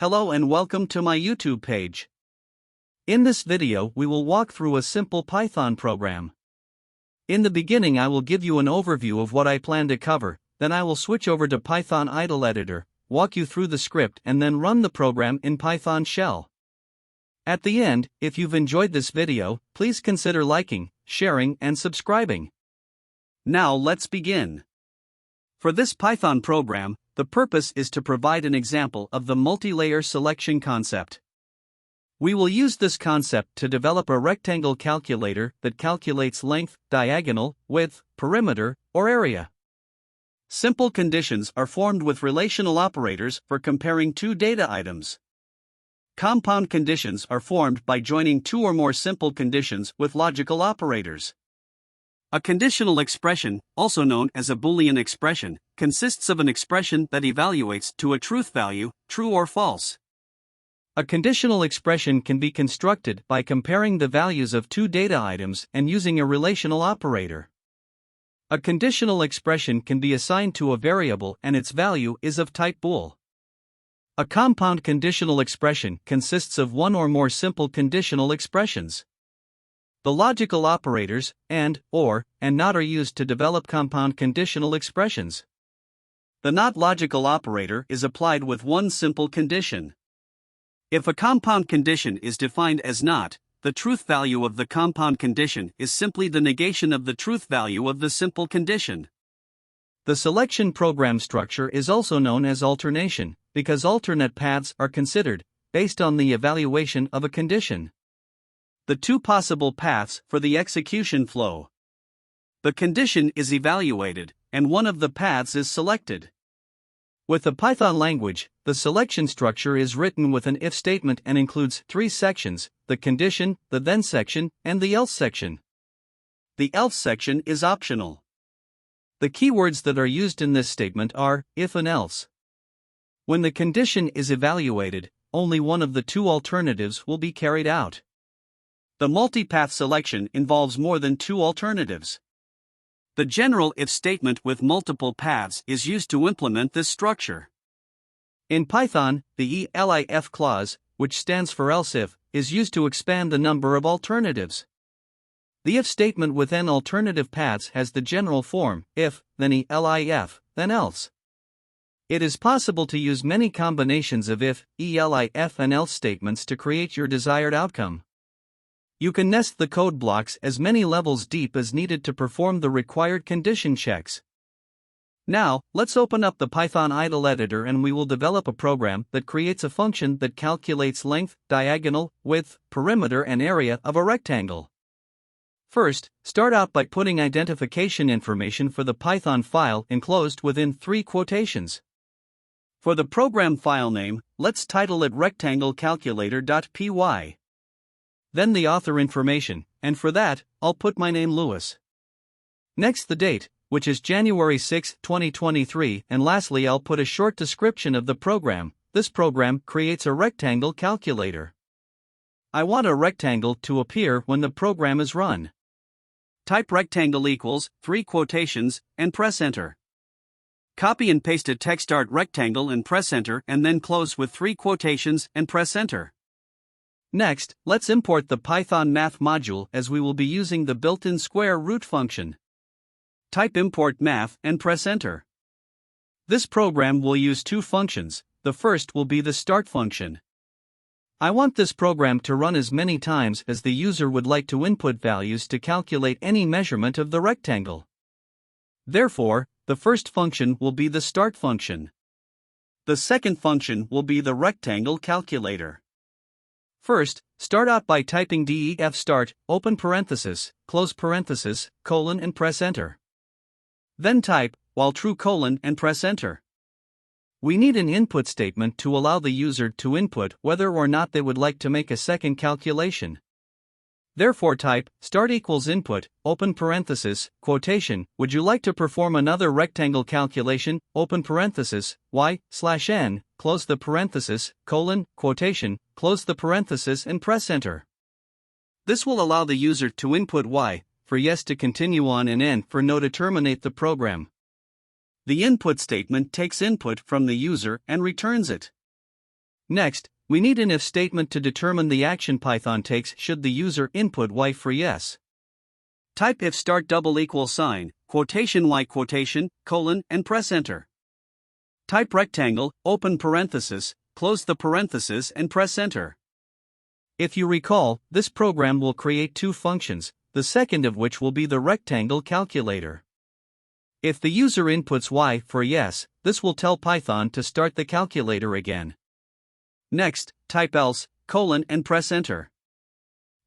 Hello and welcome to my YouTube page. In this video we will walk through a simple Python program. In the beginning I will give you an overview of what I plan to cover, then I will switch over to Python idle editor, walk you through the script and then run the program in Python shell. At the end, if you've enjoyed this video, please consider liking, sharing and subscribing. Now let's begin. For this Python program, the purpose is to provide an example of the multi-layer selection concept. We will use this concept to develop a rectangle calculator that calculates length, diagonal, width, perimeter, or area. Simple conditions are formed with relational operators for comparing two data items. Compound conditions are formed by joining two or more simple conditions with logical operators. A conditional expression, also known as a Boolean expression, consists of an expression that evaluates to a truth value, true or false. A conditional expression can be constructed by comparing the values of two data items and using a relational operator. A conditional expression can be assigned to a variable and its value is of type bool. A compound conditional expression consists of one or more simple conditional expressions. The logical operators and, or, and not are used to develop compound conditional expressions. The not logical operator is applied with one simple condition. If a compound condition is defined as not, the truth value of the compound condition is simply the negation of the truth value of the simple condition. The selection program structure is also known as alternation, because alternate paths are considered, based on the evaluation of a condition. The two possible paths for the execution flow. The condition is evaluated, and one of the paths is selected. With the Python language, the selection structure is written with an if statement and includes three sections: the condition, the then section, and the else section. The else section is optional. The keywords that are used in this statement are if and else. When the condition is evaluated, only one of the two alternatives will be carried out. The multipath selection involves more than two alternatives. The general if statement with multiple paths is used to implement this structure. In Python, the elif clause, which stands for else if, is used to expand the number of alternatives. The if statement with n alternative paths has the general form if, then elif, then else. It is possible to use many combinations of if, elif and else statements to create your desired outcome. You can nest the code blocks as many levels deep as needed to perform the required condition checks. Now, let's open up the Python idle editor and we will develop a program that creates a function that calculates length, diagonal, width, perimeter and area of a rectangle. First, start out by putting identification information for the Python file enclosed within three quotations. For the program file name, let's title it rectanglecalculator.py. Then the author information, and for that, I'll put my name Lewis. Next the date, which is January 6, 2023, and lastly I'll put a short description of the program. This program creates a rectangle calculator. I want a rectangle to appear when the program is run. Type rectangle equals, three quotations, and press enter. Copy and paste a text start rectangle and press enter and then close with three quotations and press enter. Next, let's import the Python math module as we will be using the built-in square root function. Type import math and press enter. This program will use two functions. The first will be the start function. I want this program to run as many times as the user would like to input values to calculate any measurement of the rectangle. Therefore, the first function will be the start function. The second function will be the rectangle calculator. First, start out by typing def start, open parenthesis, close parenthesis, colon and press enter. Then type, while true colon and press enter. We need an input statement to allow the user to input whether or not they would like to make a second calculation. Therefore type, start equals input, open parenthesis, quotation, would you like to perform another rectangle calculation, open parenthesis, y/n, close the parenthesis, colon, quotation, close the parenthesis and press enter. This will allow the user to input y, for yes to continue on and n for no to terminate the program. The input statement takes input from the user and returns it. Next, we need an if statement to determine the action Python takes should the user input y for yes. Type if start double equal sign, quotation y quotation, colon, and press enter. Type rectangle, open parenthesis, close the parenthesis and press enter. If you recall, this program will create two functions, the second of which will be the rectangle calculator. If the user inputs y for yes, this will tell Python to start the calculator again. Next, type else, colon, and press enter.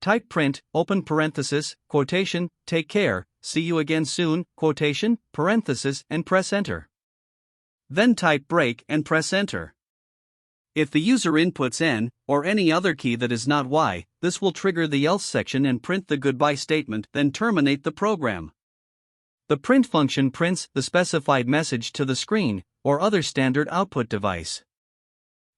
Type print, open parenthesis, quotation, take care, see you again soon, quotation, parenthesis, and press enter. Then type break and press enter. If the user inputs n, or any other key that is not y, this will trigger the else section and print the goodbye statement, then terminate the program. The print function prints the specified message to the screen, or other standard output device.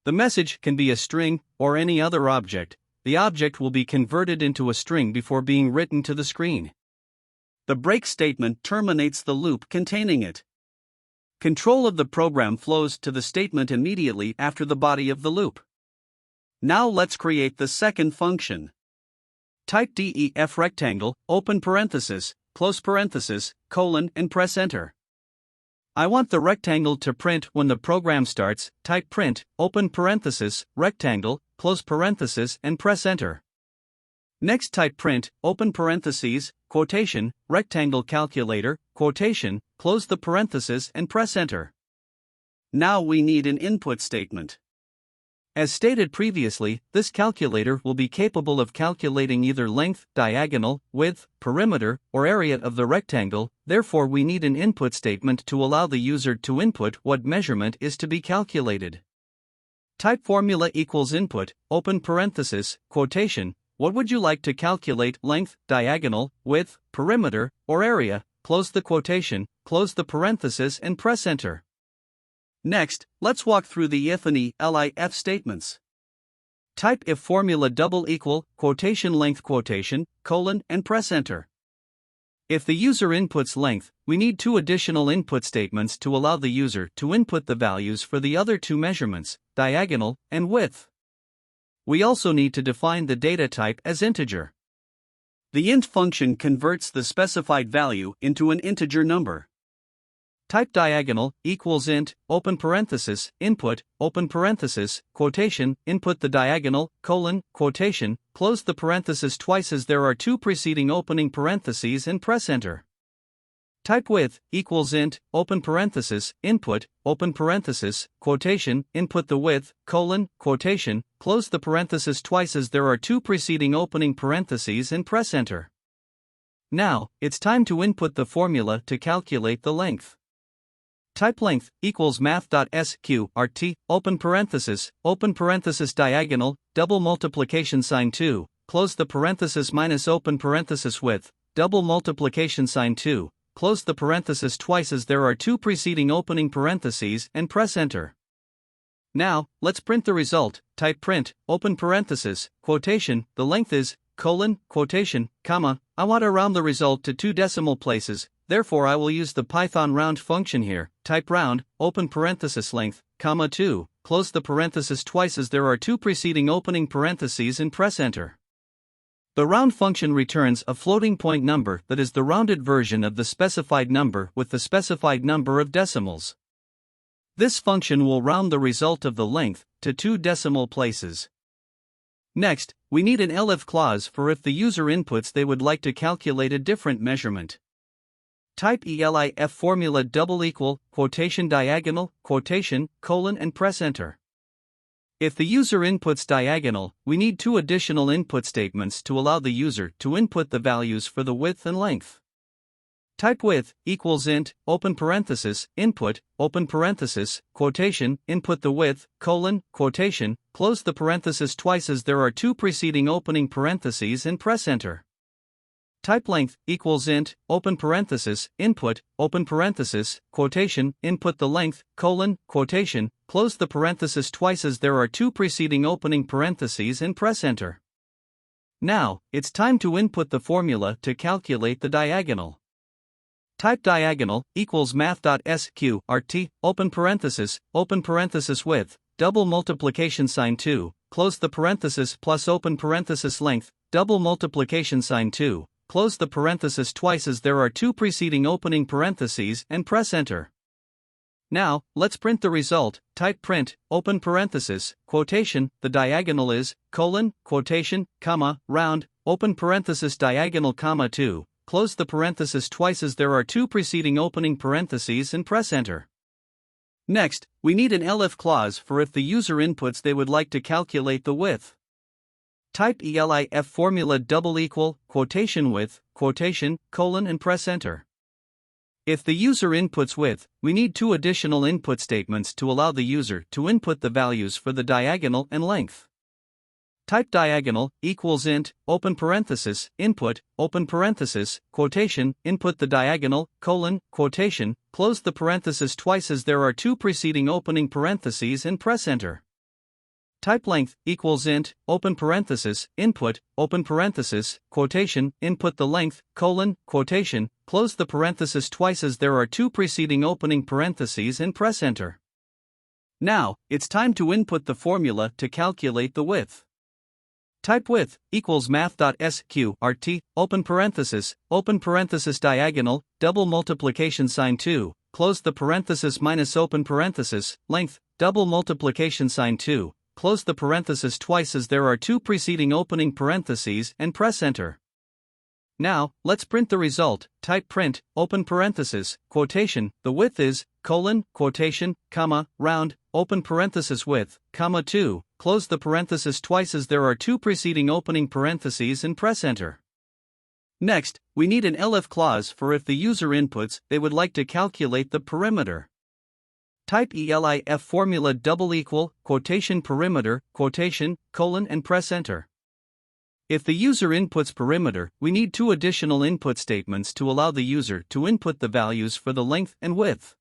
The message can be a string, or any other object. The object will be converted into a string before being written to the screen. The break statement terminates the loop containing it. Control of the program flows to the statement immediately after the body of the loop. Now let's create the second function. Type def rectangle, open parenthesis, close parenthesis, colon, and press enter. I want the rectangle to print when the program starts. Type print, open parenthesis, rectangle, close parenthesis, and press enter. Next type print, open parentheses, quotation, rectangle calculator, quotation, close the parenthesis and press enter. Now we need an input statement. As stated previously, this calculator will be capable of calculating either length, diagonal, width, perimeter, or area of the rectangle. Therefore we need an input statement to allow the user to input what measurement is to be calculated. Type formula equals input, open parenthesis, quotation, what would you like to calculate, length, diagonal, width, perimeter, or area, close the quotation, close the parenthesis and press enter. Next, let's walk through the if and elif statements. Type if formula double equal, quotation length quotation, colon, and press enter. If the user inputs length, we need two additional input statements to allow the user to input the values for the other two measurements, diagonal and width. We also need to define the data type as integer. The int function converts the specified value into an integer number. Type diagonal equals int, open parenthesis, input, open parenthesis, quotation, input the diagonal, colon, quotation, close the parenthesis twice as there are two preceding opening parentheses and press enter. Type width equals int, open parenthesis, input, open parenthesis, quotation, input the width, colon, quotation, close the parenthesis twice as there are two preceding opening parentheses and press enter. Now, it's time to input the formula to calculate the length. Type length equals math.sqrt, open parenthesis diagonal, double multiplication sign 2, close the parenthesis minus open parenthesis width, double multiplication sign 2, close the parenthesis twice as there are two preceding opening parentheses and press enter. Now, let's print the result. Type print, open parenthesis, quotation, the length is, colon, quotation, comma, I want to round the result to two decimal places, therefore I will use the Python round function here. Type round, open parenthesis length, comma 2, close the parenthesis twice as there are two preceding opening parentheses and press enter. The round function returns a floating point number that is the rounded version of the specified number with the specified number of decimals. This function will round the result of the length to two decimal places. Next, we need an elif clause for if the user inputs they would like to calculate a different measurement. Type elif formula double equal, quotation diagonal, quotation, colon, and press enter. If the user inputs diagonal, we need two additional input statements to allow the user to input the values for the width and length. Type width equals int, open parenthesis, input, open parenthesis, quotation, input the width, colon, quotation, close the parenthesis twice as there are two preceding opening parentheses and press enter. Type length equals int, open parenthesis, input, open parenthesis, quotation, input the length, colon, quotation, close the parenthesis twice as there are two preceding opening parentheses and press enter. Now, it's time to input the formula to calculate the diagonal. Type diagonal equals math.sqrt, open parenthesis width, double multiplication sign 2, close the parenthesis plus open parenthesis length, double multiplication sign 2, close the parenthesis twice as there are two preceding opening parentheses and press enter. Now, let's print the result. Type print, open parenthesis, quotation, the diagonal is, colon, quotation, comma, round, open parenthesis diagonal comma 2, close the parenthesis twice as there are two preceding opening parentheses and press enter. Next, we need an elif clause for if the user inputs they would like to calculate the width. Type elif formula double equal, quotation width, quotation, colon and press enter. If the user inputs width, we need two additional input statements to allow the user to input the values for the diagonal and length. Type diagonal equals int, open parenthesis, input, open parenthesis, quotation, input the diagonal, colon, quotation, close the parenthesis twice as there are two preceding opening parentheses and press enter. Type length equals int, open parenthesis, input, open parenthesis, quotation, input the length, colon, quotation, close the parenthesis twice as there are two preceding opening parentheses and press enter. Now, it's time to input the formula to calculate the width. Type width equals math.sqrt, open parenthesis diagonal, double multiplication sign 2, close the parenthesis minus open parenthesis, length, double multiplication sign 2, close the parenthesis twice as there are two preceding opening parentheses and press enter. Now, let's print the result. Type print, open parenthesis, quotation, the width is, colon, quotation, comma, round, open parenthesis width, comma 2, close the parenthesis twice as there are two preceding opening parentheses and press enter. Next, we need an elif clause for if the user inputs they would like to calculate the perimeter. Type elif formula double equal, quotation perimeter, quotation, colon and press enter. If the user inputs perimeter, we need two additional input statements to allow the user to input the values for the length and width.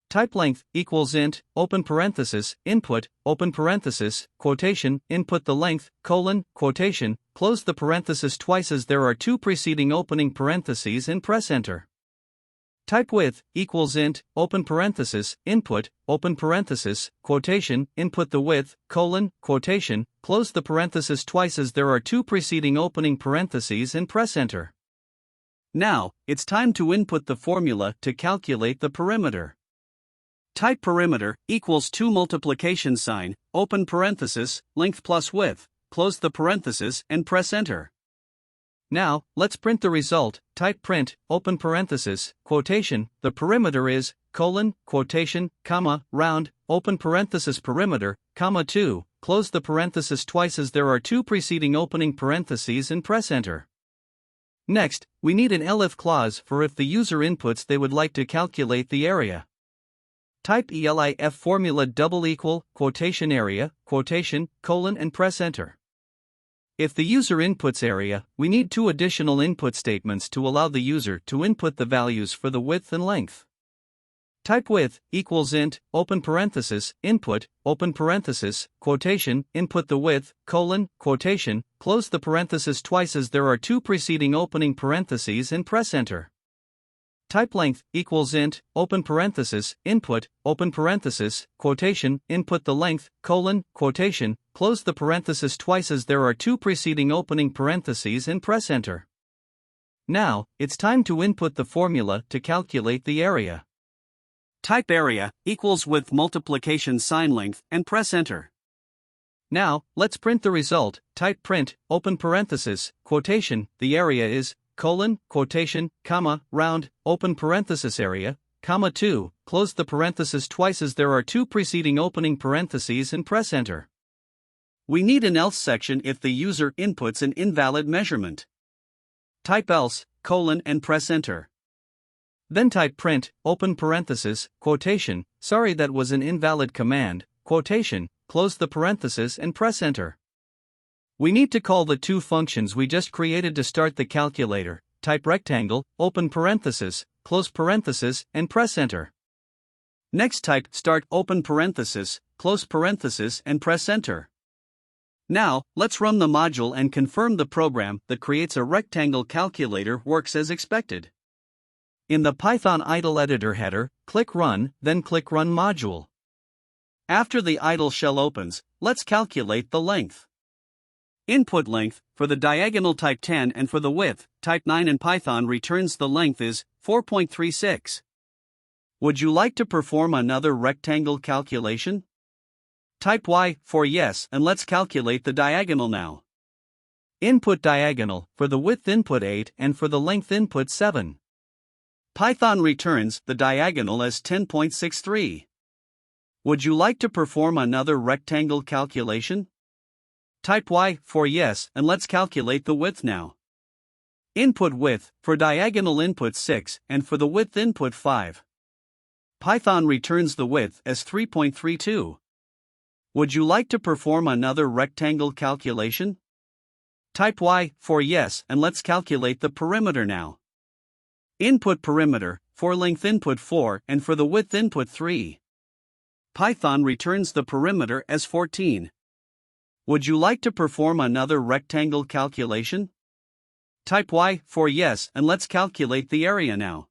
Type length equals int, open parenthesis, input, open parenthesis, quotation, input the length, colon, quotation, close the parenthesis twice as there are two preceding opening parentheses and press enter. Type width equals int, open parenthesis, input, open parenthesis, quotation, input the width, colon, quotation, close the parenthesis twice as there are two preceding opening parentheses and press enter. Now, it's time to input the formula to calculate the perimeter. Type perimeter equals 2 multiplication sign, open parenthesis, length plus width, close the parenthesis and press enter. Now, let's print the result. Type print, open parenthesis, quotation, the perimeter is, colon, quotation, comma, round, open parenthesis perimeter, comma 2, close the parenthesis twice as there are two preceding opening parentheses and press enter. Next, we need an elif clause for if the user inputs they would like to calculate the area. Type elif formula double equal, quotation area, quotation, colon and press enter. If the user inputs area, we need two additional input statements to allow the user to input the values for the width and length. Type width equals int, open parenthesis, input, open parenthesis, quotation, input the width, colon, quotation, close the parenthesis twice as there are two preceding opening parentheses and press enter. Type length equals int, open parenthesis, input, open parenthesis, quotation, input the length, colon, quotation, close the parenthesis twice as there are two preceding opening parentheses and press enter. Now, it's time to input the formula to calculate the area. Type area equals width multiplication sign length and press enter. Now, let's print the result. Type print, open parenthesis, quotation, the area is, colon, quotation, comma, round, open parenthesis area, comma 2, close the parenthesis twice as there are two preceding opening parentheses and press enter. We need an else section if the user inputs an invalid measurement. Type else, colon and press enter. Then type print, open parenthesis, quotation, sorry that was an invalid command, quotation, close the parenthesis and press enter. We need to call the two functions we just created to start the calculator. Type rectangle, open parenthesis, close parenthesis, and press enter. Next type start open parenthesis, close parenthesis and press enter. Now, let's run the module and confirm the program that creates a rectangle calculator works as expected. In the Python idle editor header, click Run, then click Run Module. After the idle shell opens, let's calculate the length. Input length, for the diagonal type 10 and for the width, type 9 in Python returns the length is 4.36. Would you like to perform another rectangle calculation? Type Y for yes and let's calculate the diagonal now. Input diagonal, for the width input 8 and for the length input 7. Python returns the diagonal as 10.63. Would you like to perform another rectangle calculation? Type Y for yes and let's calculate the width now. Input width, for diagonal input 6 and for the width input 5. Python returns the width as 3.32. Would you like to perform another rectangle calculation? Type Y for yes and let's calculate the perimeter now. Input perimeter, for length input 4 and for the width input 3. Python returns the perimeter as 14. Would you like to perform another rectangle calculation? Type Y for yes and let's calculate the area now.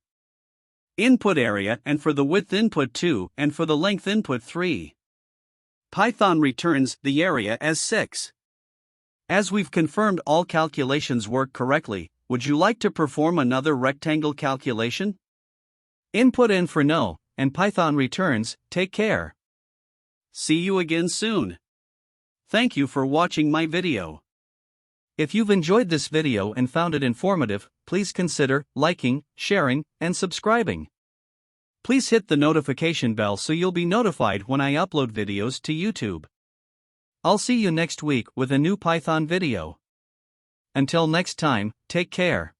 Input area and for the width input 2 and for the length input 3. Python returns the area as 6. As we've confirmed all calculations work correctly, would you like to perform another rectangle calculation? Input N for no, and Python returns, take care. See you again soon. Thank you for watching my video. If you've enjoyed this video and found it informative, please consider liking, sharing, and subscribing. Please hit the notification bell so you'll be notified when I upload videos to YouTube. I'll see you next week with a new Python video. Until next time, take care.